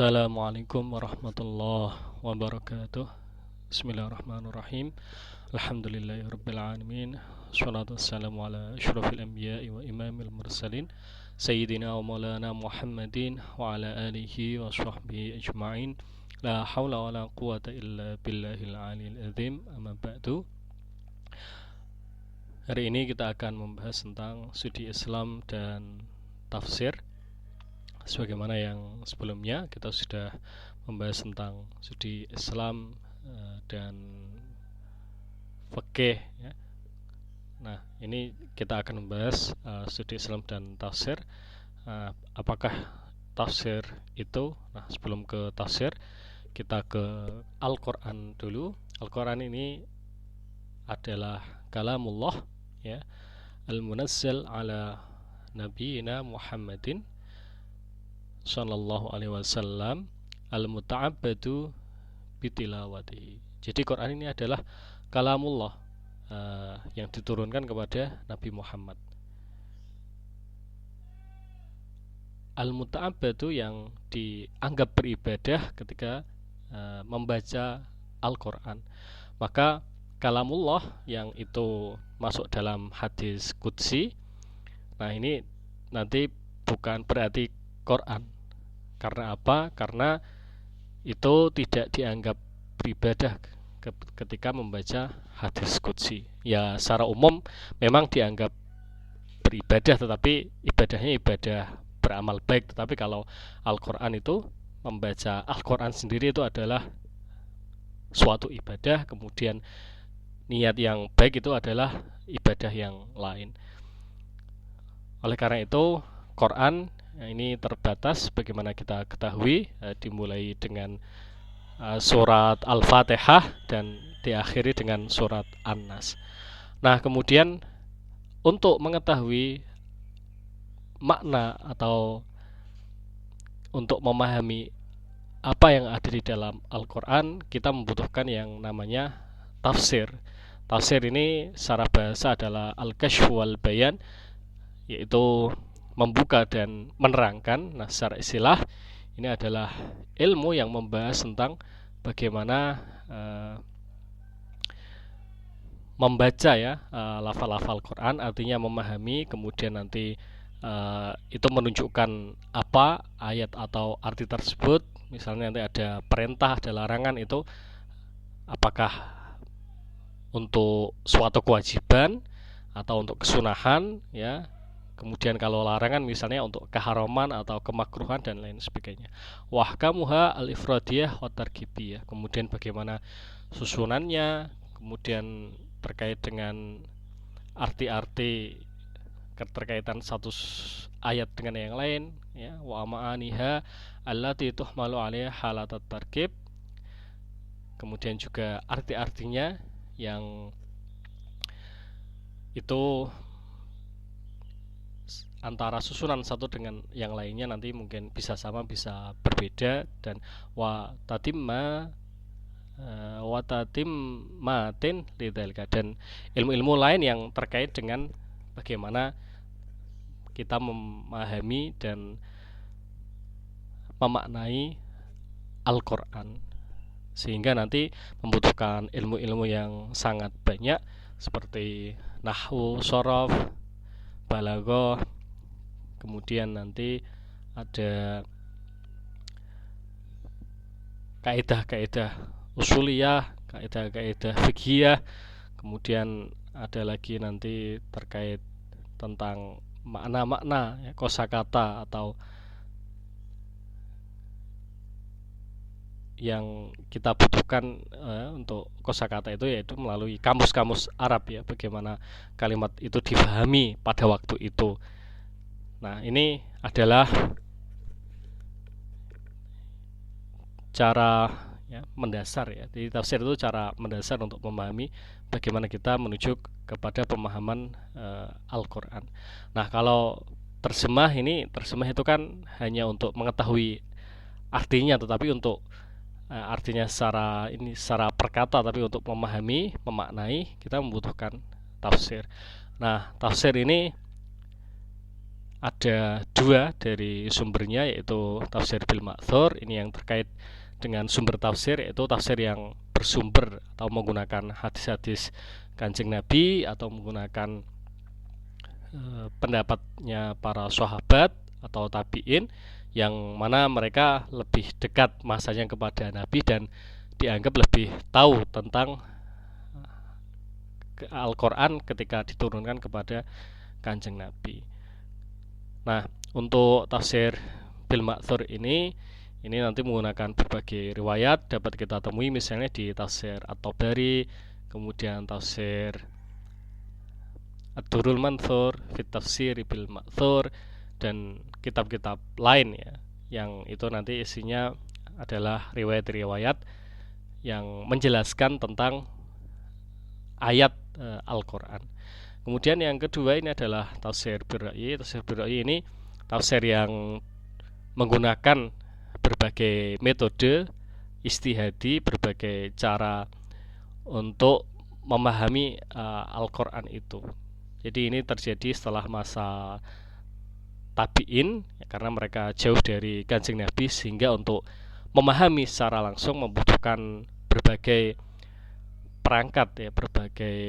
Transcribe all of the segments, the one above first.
Assalamualaikum warahmatullahi wabarakatuh. Bismillahirrahmanirrahim. Alhamdulillahirrabbilalamin. Assalatu wassalamu ala asyrafil anbiya'i wa imamil mursalin Sayyidina wa maulana Muhammadin wa ala alihi wa sahbihi ajma'in. La hawla wa la quwata illa billahil aliyil azim. Amma ba'du. Hari ini kita akan membahas tentang studi Islam dan tafsir. Sebagaimana yang sebelumnya kita sudah membahas tentang studi Islam dan fikih ya. Nah, ini kita akan membahas studi Islam dan tafsir. Apakah tafsir itu? Nah, sebelum ke tafsir, kita ke Al-Qur'an dulu. Al-Qur'an ini adalah kalamullah ya, al-munazzal ala nabiyina Muhammadin sallallahu alaihi wasallam al-muta'abbadu bitilawatihi. Jadi Quran ini adalah kalamullah yang diturunkan kepada Nabi Muhammad. Al-muta'abbadu yang dianggap beribadah ketika membaca Al-Quran. Maka kalamullah yang itu masuk dalam hadis qudsi. Nah, ini nanti bukan berarti Quran. Karena apa? Karena itu tidak dianggap beribadah ketika membaca hadis qudsi. Ya, secara umum memang dianggap beribadah, tetapi ibadahnya ibadah beramal baik. Tetapi kalau Al-Quran itu, membaca Al-Quran sendiri itu adalah suatu ibadah. Kemudian niat yang baik itu adalah ibadah yang lain. Oleh karena itu Quran ini terbatas, bagaimana kita ketahui, dimulai dengan surat Al-Fatihah dan diakhiri dengan surat An-Nas. Nah, kemudian untuk mengetahui makna atau untuk memahami apa yang ada di dalam Al-Quran, kita membutuhkan yang namanya tafsir. Tafsir ini secara bahasa adalah al-kashf wal bayan, yaitu membuka dan menerangkan. Nah, secara istilah ini adalah ilmu yang membahas tentang bagaimana membaca ya lafal-lafal Quran, artinya memahami, kemudian nanti itu menunjukkan apa ayat atau arti tersebut. Misalnya nanti ada perintah, ada larangan, itu apakah untuk suatu kewajiban atau untuk kesunahan ya. Kemudian kalau larangan misalnya untuk keharaman atau kemakruhan dan lain sebagainya. Wahkamuha al-ifradiyah wa targhibiyah. Kemudian bagaimana susunannya, kemudian terkait dengan arti-arti keterkaitan satu ayat dengan yang lain ya. Wa ma'aniha allati tuhmalu 'alaiha halatat targhib. Kemudian juga arti-artinya yang itu antara susunan satu dengan yang lainnya nanti mungkin bisa sama, bisa berbeda. Dan watatimmatin lidzalika, dan ilmu-ilmu lain yang terkait dengan bagaimana kita memahami dan memaknai Al-Quran, sehingga nanti membutuhkan ilmu-ilmu yang sangat banyak seperti nahwu, shorof, balaghah. Kemudian nanti ada kaidah-kaidah usuliyah, kaidah-kaidah fiqhiyah. Kemudian ada lagi nanti terkait tentang makna-makna ya, kosakata atau yang kita butuhkan untuk kosakata itu, yaitu melalui kamus-kamus Arab ya, bagaimana kalimat itu difahami pada waktu itu. Nah, ini adalah cara ya, mendasar ya. Jadi tafsir itu cara mendasar untuk memahami bagaimana kita menuju kepada pemahaman Al-Quran. Nah, kalau terjemah itu kan hanya untuk mengetahui artinya, tetapi untuk artinya secara perkata, tapi untuk memahami, memaknai, kita membutuhkan tafsir. Nah, tafsir ini ada dua dari sumbernya, yaitu tafsir bil ma'thur. Ini yang terkait dengan sumber tafsir, yaitu tafsir yang bersumber atau menggunakan hadis-hadis Kanjeng Nabi atau menggunakan pendapatnya para sahabat atau tabi'in, yang mana mereka lebih dekat masanya kepada Nabi dan dianggap lebih tahu tentang Al-Quran ketika diturunkan kepada Kanjeng Nabi. Nah, untuk tafsir bil ma'thur ini nanti menggunakan berbagai riwayat, dapat kita temui misalnya di tafsir At-Tabari, kemudian tafsir Ad-Durrul Manthur, fit tafsir bil ma'thur, dan kitab-kitab lain ya, yang itu nanti isinya adalah riwayat-riwayat yang menjelaskan tentang ayat Al-Quran. Kemudian yang kedua ini adalah tafsir bir-ra'yi. Tafsir bir-ra'yi ini tafsir yang menggunakan berbagai metode istihadi, berbagai cara untuk memahami Al-Quran itu. Jadi ini terjadi setelah masa tabi'in ya, karena mereka jauh dari Kanjeng Nabi, sehingga untuk memahami secara langsung membutuhkan berbagai perangkat ya, berbagai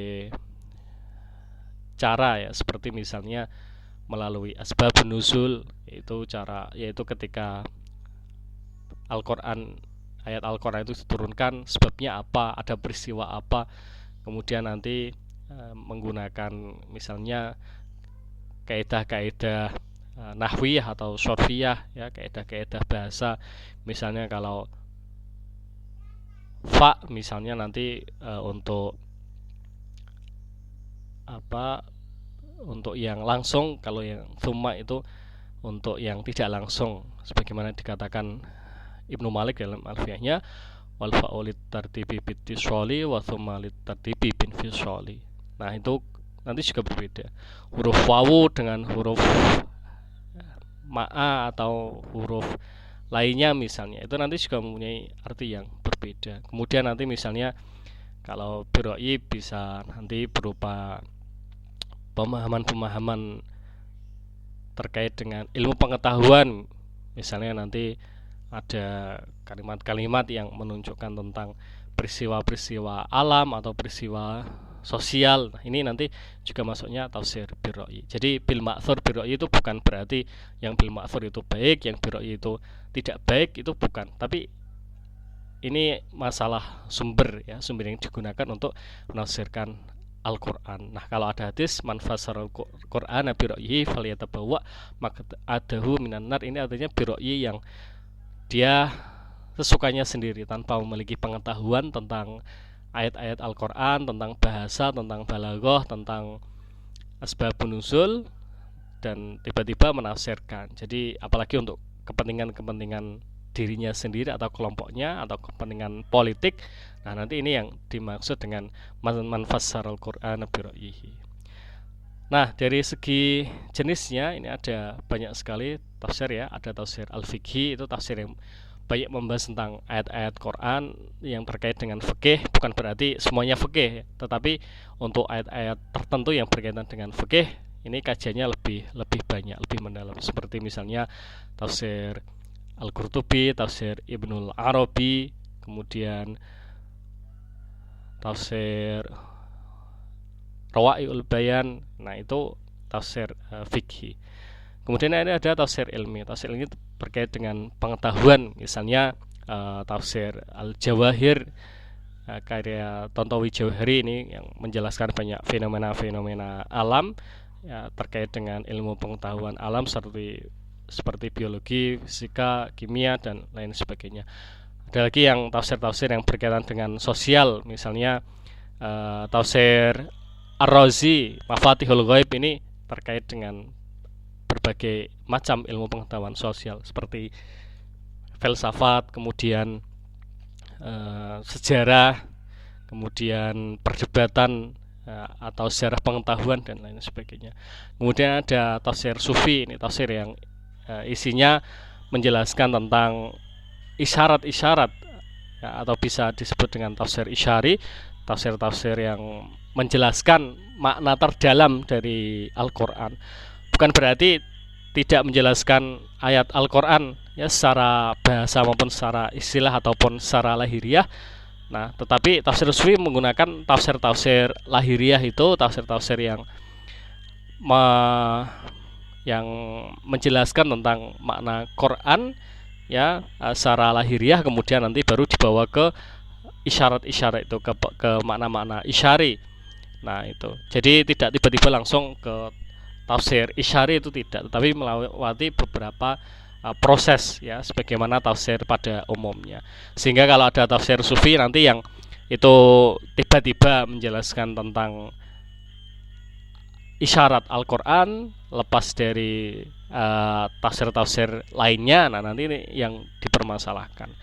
cara ya, seperti misalnya melalui asbabun nuzul, yaitu ketika Al-Quran, ayat Al-Quran itu diturunkan, sebabnya apa, ada peristiwa apa, kemudian nanti menggunakan misalnya kaidah-kaidah nahwiyah atau syarfiyah ya, kaidah-kaidah bahasa. Misalnya kalau fa misalnya nanti untuk yang langsung, kalau yang thumma itu untuk yang tidak langsung, sebagaimana dikatakan Ibnu Malik dalam alfiyahnya, wal fa'ulit tartibi bitisoli wa thumma lit tartibi bin fisoli. Nah itu nanti juga berbeda, huruf wawu dengan huruf ma'a atau huruf lainnya misalnya, itu nanti juga mempunyai arti yang berbeda. Kemudian nanti misalnya kalau bir-ra'yi bisa nanti berupa pemahaman-pemahaman terkait dengan ilmu pengetahuan, misalnya nanti ada kalimat-kalimat yang menunjukkan tentang peristiwa-peristiwa alam atau peristiwa sosial. Nah, ini nanti juga masuknya tafsir bir-ra'yi. Jadi bil ma'thur bir-ra'yi itu bukan berarti yang bil ma'thur itu baik, yang bir-ra'yi itu tidak baik, itu bukan. Tapi ini masalah sumber ya, sumber yang digunakan untuk menafsirkan Al-Quran. Nah, kalau ada hadis man fassara Al-Quran bi ra'yihi falyatabawwa maq'adahu minan nar, ini artinya bi ra'yi yang dia sesukanya sendiri tanpa memiliki pengetahuan tentang ayat-ayat Al-Quran, tentang bahasa, tentang balaghah, tentang asbabun nuzul, dan tiba-tiba menafsirkan. Jadi apalagi untuk kepentingan-kepentingan dirinya sendiri atau kelompoknya atau kepentingan politik. Nah, nanti ini yang dimaksud dengan man fassara al-Qur'ana bi ra'yihi. Nah, dari segi jenisnya ini ada banyak sekali tafsir ya. Ada tafsir al-fiqhi, itu tafsir yang banyak membahas tentang ayat-ayat Quran yang terkait dengan fikih. Bukan berarti semuanya fikih, tetapi untuk ayat-ayat tertentu yang berkaitan dengan fikih ini kajiannya lebih banyak, lebih mendalam. Seperti misalnya tafsir Al-Qurtubi, tafsir Ibnul Arabi, kemudian tafsir Rawaiul Bayan. Nah, itu tafsir fikih. Kemudian ada tafsir ilmi. Tafsir ilmi terkait dengan pengetahuan, misalnya tafsir Al-Jawahir karya Tontowi Jauhari, ini yang menjelaskan banyak fenomena-fenomena alam ya, terkait dengan ilmu pengetahuan alam seperti biologi, fisika, kimia, dan lain sebagainya. Ada lagi yang tafsir-tafsir yang berkaitan dengan sosial, misalnya tafsir Ar-Razi, Mafatihul Ghaib, ini terkait dengan berbagai macam ilmu pengetahuan sosial seperti filsafat, kemudian sejarah, kemudian perdebatan atau sejarah pengetahuan, dan lain sebagainya. Kemudian ada tafsir Sufi, ini tafsir yang isinya menjelaskan tentang isyarat-isyarat ya, atau bisa disebut dengan tafsir isyari, tafsir-tafsir yang menjelaskan makna terdalam dari Al-Quran. Bukan berarti tidak menjelaskan ayat Al-Quran ya secara bahasa maupun secara istilah ataupun secara lahiriah. Nah, tetapi tafsir sufi menggunakan tafsir-tafsir lahiriah, itu tafsir-tafsir yang menjelaskan tentang makna Quran ya secara lahiriah, kemudian nanti baru dibawa ke isyarat-isyarat itu, ke makna-makna isyari. Nah, itu. Jadi tidak tiba-tiba langsung ke tafsir isyari, itu tidak, tetapi melewati beberapa proses ya sebagaimana tafsir pada umumnya. Sehingga kalau ada tafsir sufi nanti yang itu tiba-tiba menjelaskan tentang isyarat Al-Quran lepas dari tafsir-tafsir lainnya, nah nanti ini yang dipermasalahkan.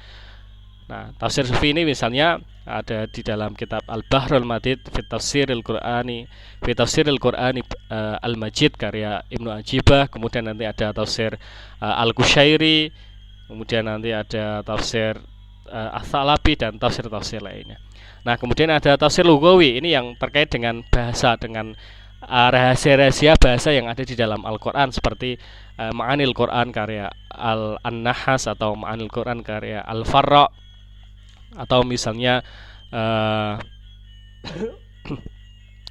Nah, tafsir sufi ini misalnya ada di dalam kitab Al-Bahrul Madid fi Tafsiril Qur'ani Al-Majid karya Ibnu Ajibah, kemudian nanti ada tafsir Al-Qushairi, kemudian nanti ada tafsir As-Salabi dan tafsir-tafsir lainnya. Nah, kemudian ada tafsir lugawi, ini yang terkait dengan bahasa, dengan rahasia-rahasia bahasa yang ada di dalam Al-Quran, seperti Ma'anil Quran karya An-Nahas atau Ma'anil Quran karya Al-Farra, atau misalnya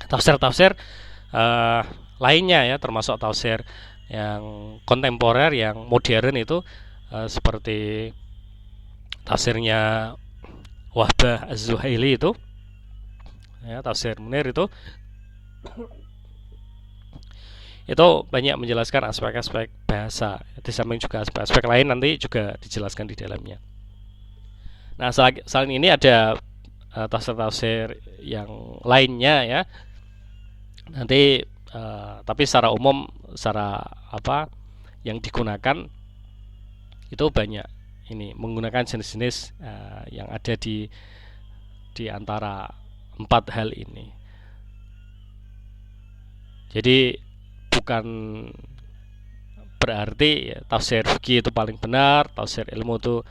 tafsir-tafsir lainnya ya, termasuk tafsir yang kontemporer, yang modern itu seperti tafsirnya Wahbah Az-Zuhaili itu ya, tafsir Munir itu banyak menjelaskan aspek-aspek bahasa, di samping juga aspek-aspek lain nanti juga dijelaskan di dalamnya. Nah, selain ini ada tafsir-tafsir yang lainnya ya. Nanti tapi secara umum, secara yang digunakan itu banyak, ini menggunakan jenis-jenis yang ada di antara 4 hal ini. Jadi bukan berarti ya, tafsir fikih itu paling benar, tafsir ilmu itu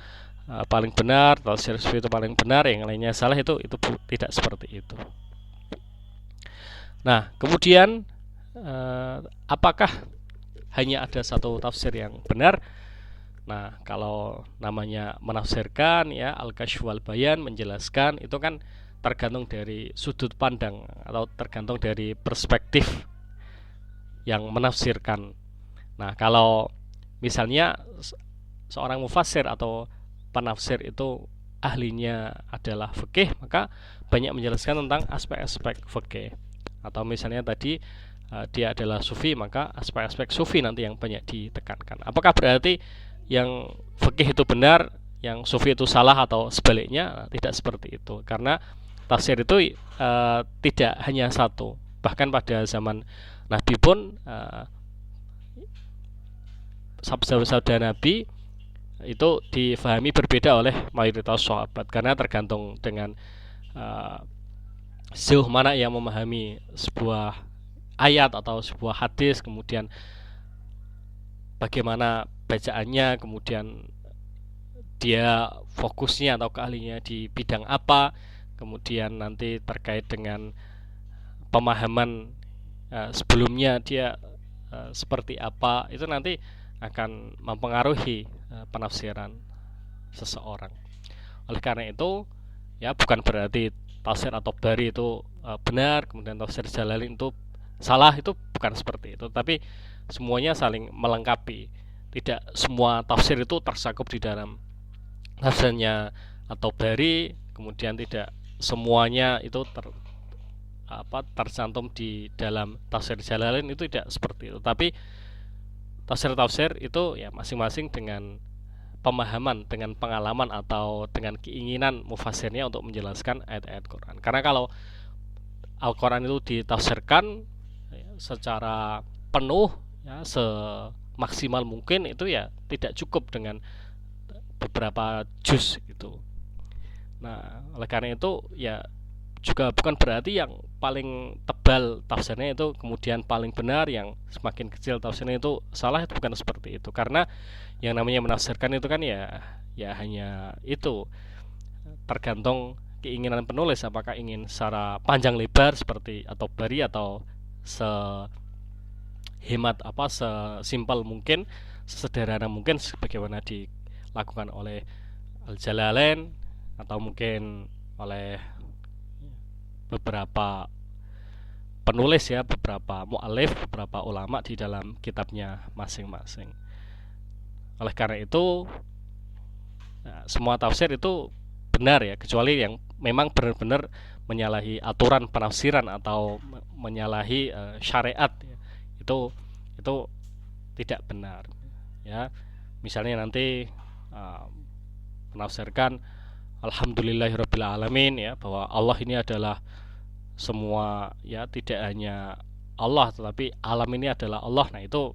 paling benar, tafsir sufi itu paling benar, yang lainnya salah, itu tidak seperti itu. Nah, kemudian apakah hanya ada satu tafsir yang benar? Nah, kalau namanya menafsirkan ya, al-kasyf wal bayan, menjelaskan, itu kan tergantung dari sudut pandang atau tergantung dari perspektif yang menafsirkan. Nah, kalau misalnya seorang mufassir atau penafsir itu ahlinya adalah fikih, maka banyak menjelaskan tentang aspek-aspek fikih. Atau misalnya tadi dia adalah sufi, maka aspek-aspek sufi nanti yang banyak ditekankan. Apakah berarti yang fikih itu benar, yang sufi itu salah, atau sebaliknya? Tidak seperti itu, karena tafsir itu tidak hanya satu. Bahkan pada zaman Nabi pun sabda-sabda Nabi itu difahami berbeda oleh mayoritas sahabat, karena tergantung dengan sejauh mana yang memahami sebuah ayat atau sebuah hadis, kemudian bagaimana bacaannya, kemudian dia fokusnya atau keahliannya di bidang apa, kemudian nanti terkait dengan pemahaman sebelumnya dia seperti apa, itu nanti akan mempengaruhi penafsiran seseorang. Oleh karena itu ya, bukan berarti tafsir At-Tabari itu benar, kemudian tafsir Jalalain itu salah, itu bukan seperti itu, tapi semuanya saling melengkapi. Tidak semua tafsir itu tersakup di dalam tafsirnya At-Tabari, kemudian tidak semuanya itu tercantum di dalam tafsir Jalalain, itu tidak seperti itu. Tapi tafsir-tafsir itu ya masing-masing dengan pemahaman, dengan pengalaman, atau dengan keinginan mufassirnya untuk menjelaskan ayat-ayat Quran. Karena kalau Al-Quran itu ditafsirkan ya, secara penuh ya, semaksimal mungkin, itu ya tidak cukup dengan beberapa juz itu. Nah, oleh karena itu ya juga bukan berarti yang paling tebal tafsirnya itu kemudian paling benar, yang semakin kecil tafsirnya itu salah, itu bukan seperti itu. Karena yang namanya menafsirkan itu kan ya hanya itu, tergantung keinginan penulis, apakah ingin secara panjang lebar seperti At-Tabari, atau hemat sesimpel mungkin, sesederhana mungkin sebagaimana dilakukan oleh Al-Jalalain atau mungkin oleh beberapa penulis ya, beberapa mu'alif, beberapa ulama di dalam kitabnya masing-masing. Oleh karena itu semua tafsir itu benar ya, kecuali yang memang benar-benar menyalahi aturan penafsiran atau menyalahi syariat ya. Itu tidak benar ya. Misalnya nanti menafsirkan alhamdulillahirabbil alamin ya, bahwa Allah ini adalah semua ya, tidak hanya Allah tetapi alam ini adalah Allah. Nah, itu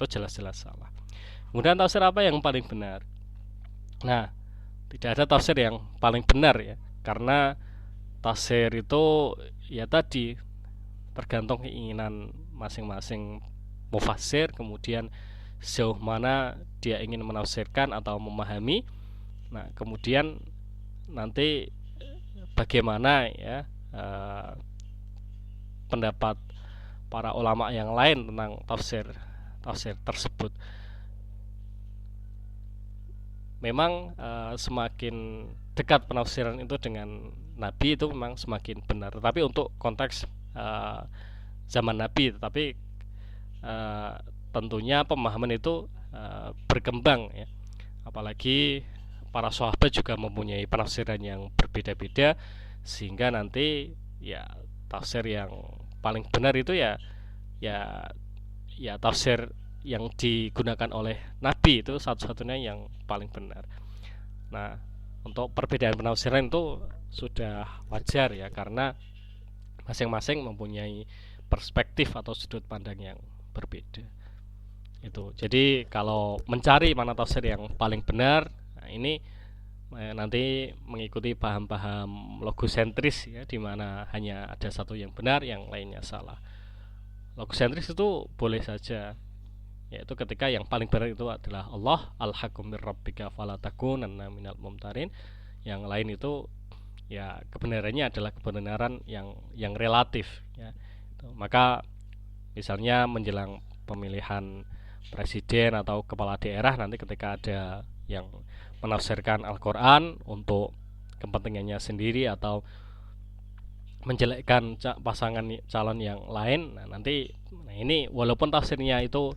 jelas-jelas salah. Kemudian tafsir apa yang paling benar? Nah, tidak ada tafsir yang paling benar ya, karena tafsir itu ya tadi tergantung keinginan masing-masing mufassir, kemudian sejauh mana dia ingin menafsirkan atau memahami. Nah, kemudian nanti bagaimana ya pendapat para ulama yang lain tentang tafsir tersebut. Memang semakin dekat penafsiran itu dengan Nabi itu memang semakin benar. Tetapi untuk konteks zaman Nabi, tetapi tentunya pemahaman itu berkembang ya. Apalagi para sahabat juga mempunyai penafsiran yang berbeda-beda, sehingga nanti ya tafsir yang paling benar itu ya tafsir yang digunakan oleh Nabi itu satu-satunya yang paling benar. Nah, untuk perbedaan penafsiran itu sudah wajar ya, karena masing-masing mempunyai perspektif atau sudut pandang yang berbeda. Itu. Jadi kalau mencari mana tafsir yang paling benar, nah ini nanti mengikuti paham-paham logosentris ya, di mana hanya ada satu yang benar, yang lainnya salah. Logosentris itu boleh saja, yaitu ketika yang paling benar itu adalah Allah, al-haqqu mir rabbika fala takunanna minal mumtarin. Yang lain itu ya kebenarannya adalah kebenaran yang relatif ya. Maka misalnya menjelang pemilihan presiden atau kepala daerah, nanti ketika ada yang menafsirkan Al-Quran untuk kepentingannya sendiri atau menjelekkan pasangan calon yang lain, nah nanti ini walaupun tafsirnya itu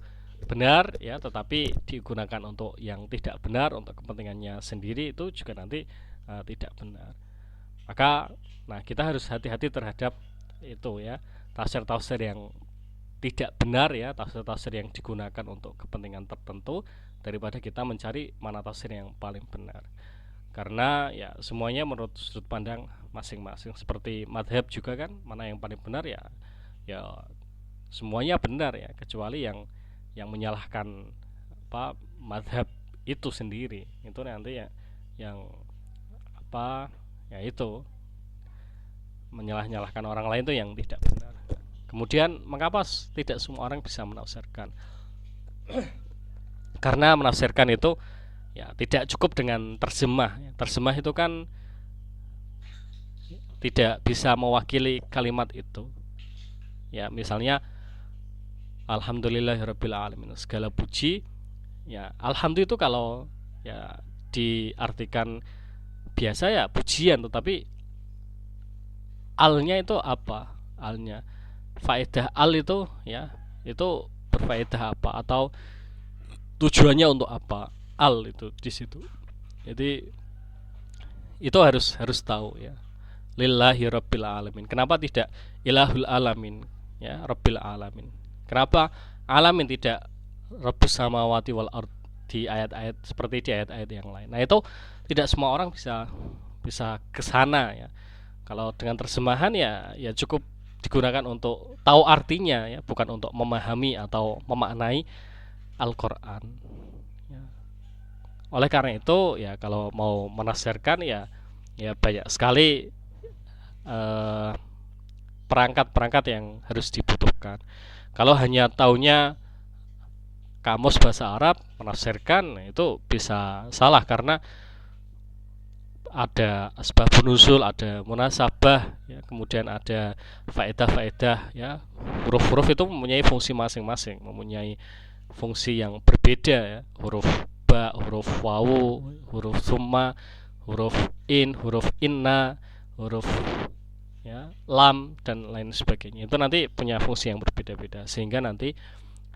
benar ya, tetapi digunakan untuk yang tidak benar, untuk kepentingannya sendiri, itu juga nanti tidak benar. Maka nah kita harus hati-hati terhadap itu ya, tafsir-tafsir yang tidak benar ya, tafsir-tafsir yang digunakan untuk kepentingan tertentu, daripada kita mencari mana tafsir yang paling benar. Karena ya semuanya menurut sudut pandang masing-masing. Seperti madhab juga kan, mana yang paling benar ya semuanya benar ya, kecuali yang menyalahkan madhab itu sendiri, itu nanti ya yang ya itu menyalah-nyalahkan orang lain itu yang tidak benar. Kemudian mengapa tidak semua orang bisa menafsirkan? Karena menafsirkan itu ya tidak cukup dengan terjemah. Terjemah itu kan tidak bisa mewakili kalimat itu. Ya, misalnya alhamdulillahirabbil alamin, segala puji ya, alhamdulillah itu kalau ya diartikan biasa ya pujian, tetapi alnya itu apa? Alnya faedah al itu ya, itu berfaedah apa atau tujuannya untuk apa? Al itu di situ. Jadi itu harus tahu ya. Lillahi rabbil alamin. Kenapa tidak ilahul alamin ya, rabbil alamin? Kenapa alamin tidak rabbus samawati wal ard di ayat-ayat seperti di ayat-ayat yang lain? Nah, itu tidak semua orang bisa ke sana ya. Kalau dengan terjemahan ya cukup digunakan untuk tahu artinya ya, bukan untuk memahami atau memaknai Al-Qur'an. Ya. Oleh karena itu ya, kalau mau menafsirkan ya banyak sekali perangkat-perangkat yang harus dibutuhkan. Kalau hanya taunya kamus bahasa Arab menafsirkan, itu bisa salah, karena ada asbabun nuzul, ada munasabah, ya, kemudian ada faedah-faedah, ya. Huruf-huruf itu mempunyai fungsi masing-masing, mempunyai fungsi yang berbeda, ya. Huruf ba, huruf wawu, huruf summa, huruf in, huruf inna, huruf, ya, lam dan lain sebagainya. Itu nanti punya fungsi yang berbeda-beda, sehingga nanti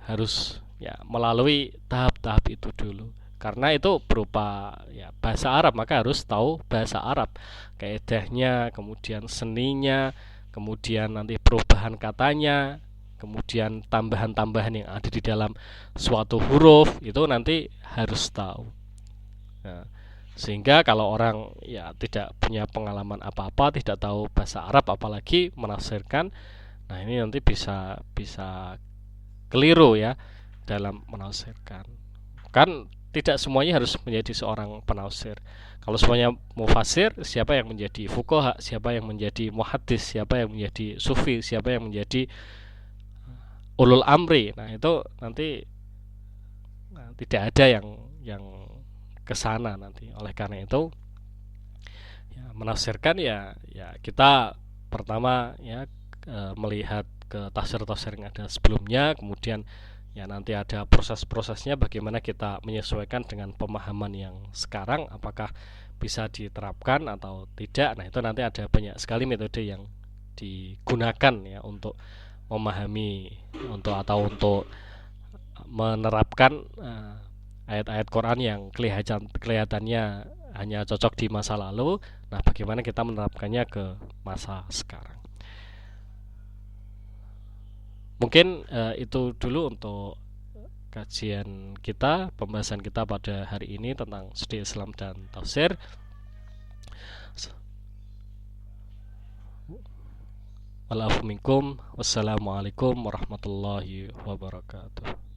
harus, ya, melalui tahap-tahap itu dulu. Karena itu berupa, ya, bahasa Arab, maka harus tahu bahasa Arab, kaedahnya, kemudian seninya, kemudian nanti perubahan katanya, kemudian tambahan-tambahan yang ada di dalam suatu huruf itu nanti harus tahu. Nah, sehingga kalau orang, ya, tidak punya pengalaman apa-apa, tidak tahu bahasa Arab apalagi menafsirkan, nah ini nanti bisa bisa keliru, ya, dalam menafsirkan. Kan tidak semuanya harus menjadi seorang penafsir. Kalau semuanya mufasir, siapa yang menjadi fuqaha, siapa yang menjadi muhaddis, siapa yang menjadi sufi, siapa yang menjadi ulul amri. Nah, itu nanti, nah, tidak ada yang kesana nanti. Oleh karena itu, ya, menafsirkan, ya kita pertama, ya, melihat ke tafsir-tafsir yang ada sebelumnya, kemudian, ya, nanti ada proses-prosesnya bagaimana kita menyesuaikan dengan pemahaman yang sekarang, apakah bisa diterapkan atau tidak. Nah, itu nanti ada banyak sekali metode yang digunakan, ya, untuk memahami untuk menerapkan ayat-ayat Quran yang kelihatannya hanya cocok di masa lalu. Nah, bagaimana kita menerapkannya ke masa sekarang. Mungkin itu dulu untuk kajian kita, pembahasan kita pada hari ini tentang studi Islam dan tafsir. Wa'alaikum, wassalamualaikum warahmatullahi wabarakatuh.